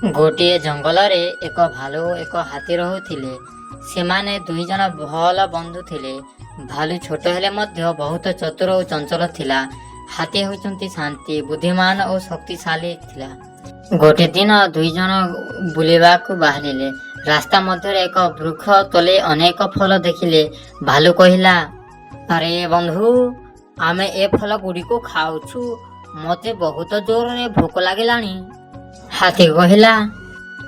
ଗୋଟିଏ ଜଙ୍ଗଲରେ ଏକ ଭାଲୁ ଓ ଏକ ହାତୀ ରହୁଥିଲେ। ସେମାନେ ଦୁଇ ଜଣ ଭଲ ବନ୍ଧୁ ଥିଲେ। ଭାଲୁ ଛୋଟ ହେଲେ ମଧ୍ୟ ବହୁତ ଚତୁର ଓ ଚଞ୍ଚଳ ଥିଲା। ହାତୀ ହେଉଛନ୍ତି ଶାନ୍ତି, ବୁଦ୍ଧିମାନ ଓ ଶକ୍ତିଶାଳୀ ଥିଲା। ଗୋଟିଏ ଦିନ ଦୁଇ ଜଣ ବୁଲିବାକୁ ବାହାରିଲେ। ରାସ୍ତା ମଧ୍ୟରେ ଏକ ବୃକ୍ଷ ତଳେ ଅନେକ ଫଳ ଦେଖିଲେ। ଭାଲୁ କହିଲା, ଆରେ ବନ୍ଧୁ, ଆମେ ଏ ଫଳ ଗୁଡ଼ିକୁ ଖାଉଛୁ। ମୋତେ ବହୁତ ଜୋରରେ ଭୋକ ଲାଗିଲାଣି। ହାତୀ କହିଲା,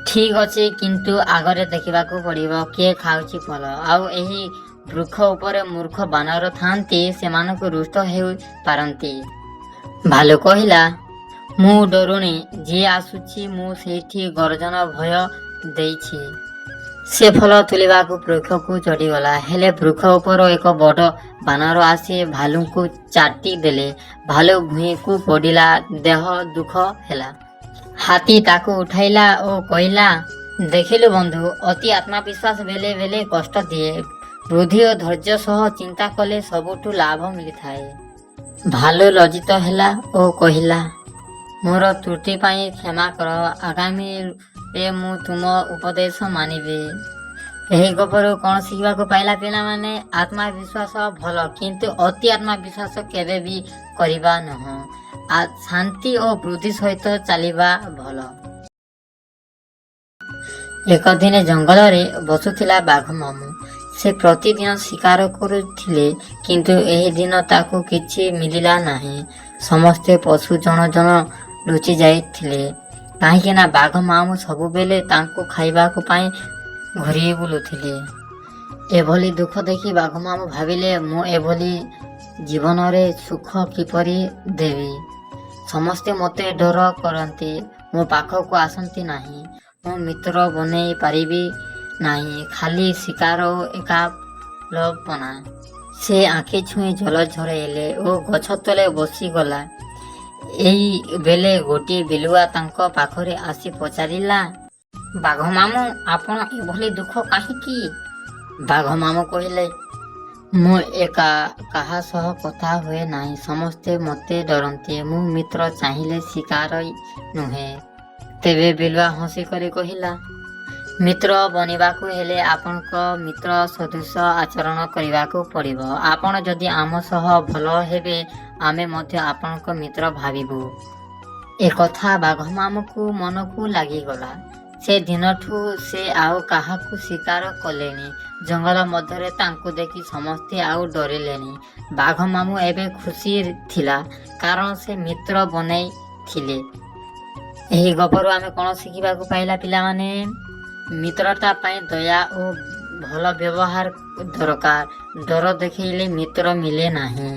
ଠିକ୍ ଅଛି, କିନ୍ତୁ ଆଗରେ ଦେଖିବାକୁ ପଡ଼ିବ କିଏ ଖାଉଛି ଫଳ। ଆଉ ଏହି ବୃକ୍ଷ ଉପରେ ମୂର୍ଖ ବାନର ଥାନ୍ତି, ସେମାନଙ୍କୁ ରୁଷ୍ଟ ହୋଇପାରନ୍ତି। ଭାଲୁ କହିଲା, ମୁଁ ଡରୁଣି, ଯିଏ ଆସୁଛି ମୁଁ ସେଇଠି ଗର୍ଜନ ଭୟ ଦେଇଛି। ସେ ଫଳ ତୁଳିବାକୁ ବୃକ୍ଷକୁ ଚଢ଼ିଗଲା। ହେଲେ ବୃକ୍ଷ ଉପର ଏକ ବଡ଼ ବାନର ଆସି ଭାଲୁଙ୍କୁ ଚାଟି ଦେଲେ। ଭାଲୁ ଭୂଇଁକୁ ପଡ଼ିଲା, ଦେହ ଦୁଃଖ ହେଲା। ହାତୀ ତାକୁ ଉଠାଇଲା ଓ କହିଲା, ଦେଖିଲୁ ବନ୍ଧୁ, ଅତି ଆତ୍ମବିଶ୍ୱାସ ବେଳେ ବେଳେ କଷ୍ଟ ଦିଏ। ବୁଦ୍ଧି ଓ ଧୈର୍ଯ୍ୟ ସହ ଚିନ୍ତା କଲେ ସବୁଠୁ ଲାଭ ମିଳିଥାଏ। ଭାଲୁ ଲଜ୍ଜିତ ହେଲା ଓ କହିଲା, ମୋର ତ୍ରୁଟି ପାଇଁ କ୍ଷମା କର। ଆଗାମୀରେ ମୁଁ ତୁମ ଉପଦେଶ ମାନିବି। ଏହି ଗପରୁ କ'ଣ ଶିଖିବାକୁ ପାଇଲା ପିଲାମାନେ? ଆତ୍ମବିଶ୍ୱାସ ଭଲ, କିନ୍ତୁ ଅତି ଆତ୍ମବିଶ୍ୱାସ କେବେ ବି କରିବା ନୁହଁ। ଶାନ୍ତି ଓ ବୁଦ୍ଧି ସହିତ ଚାଲିବା ଭଲ। ଏକ ଦିନ ଜଙ୍ଗଲରେ ବସୁଥିଲା ବାଘ ମାମୁଁ। ସେ ପ୍ରତିଦିନ ଶିକାର କରୁଥିଲେ, କିନ୍ତୁ ଏହି ଦିନ ତାକୁ କିଛି ମିଳିଲା ନାହିଁ। ସମସ୍ତେ ପଶୁ ଜଣ ଜଣ ଲୁଚି ଯାଇଥିଲେ, କାହିଁକିନା ବାଘ ମାମୁଁ ସବୁବେଳେ ତାଙ୍କୁ ଖାଇବାକୁ ପାଇଁ ଘୁରି ବୁଲୁଥିଲେ। ଏଭଳି ଦୁଃଖ ଦେଖି ବାଘ ମାମୁଁ ଭାବିଲେ, ମୁଁ ଏଭଳି ଜୀବନରେ ସୁଖ କିପରି ଦେବି? ସମସ୍ତେ ମୋତେ ଡର କରନ୍ତି, ମୋ ପାଖକୁ ଆସନ୍ତି ନାହିଁ। ମୁଁ ମିତ୍ର ବନେଇ ପାରିବି ନାହିଁ, ଖାଲି ଶିକାର ଓ ଏକାଲପନା। ସେ ଆଖି ଛୁଇଁ ଜଳ ଝରେଇଲେ ଓ ଗଛ ତଳେ ବସିଗଲା। ଏଇ ବେଳେ ଗୋଟିଏ ବିଲୁଆ ତାଙ୍କ ପାଖରେ ଆସି ପଚାରିଲା, ବାଘ ମାମୁଁ, ଆପଣ ଏଭଳି ଦୁଃଖ କାହିଁକି? ବାଘ ମାମୁଁ କହିଲେ, ମୁଁ ଏକା, କାହା ସହ କଥା ହୁଏ ନାହିଁ। ସମସ୍ତେ ମୋତେ ଡରନ୍ତି। ମୁଁ ମିତ୍ର ଚାହିଁଲେ ଶିକାର ନୁହେଁ। ତେବେ ବିଲୁଆ ହସି କରି କହିଲା, ମିତ୍ର ବନିବାକୁ ହେଲେ ଆପଣଙ୍କ ମିତ୍ର ସଦୃଶ ଆଚରଣ କରିବାକୁ ପଡ଼ିବ। ଆପଣ ଯଦି ଆମ ସହ ଭଲ ହେବେ, ଆମେ ମଧ୍ୟ ଆପଣଙ୍କ ମିତ୍ର ଭାବିବୁ। ଏକଥା ବାଘ ମାମୁଁଙ୍କ ମନକୁ ଲାଗିଗଲା। ସେ ଦିନଠୁ ସେ ଆଉ କାହାକୁ ଶିକାର କଲେନି। ଜଙ୍ଗଲ ମଧ୍ୟରେ ତାଙ୍କୁ ଦେଖି ସମସ୍ତେ ଆଉ ଡରିଲେନି। ବାଘ ମାମୁଁ ଏବେ ଖୁସି ଥିଲା, କାରଣ ସେ ମିତ୍ର ବନେଇଥିଲେ। ଏହି ଗପରୁ ଆମେ କ'ଣ ଶିଖିବାକୁ ପାଇଲା ପିଲାମାନେ? ମିତ୍ରତା ପାଇଁ ଦୟା ଓ ଭଲ ବ୍ୟବହାର ଦରକାର। ଡର ଦେଖେଇଲେ ମିତ୍ର ମିଳେ ନାହିଁ।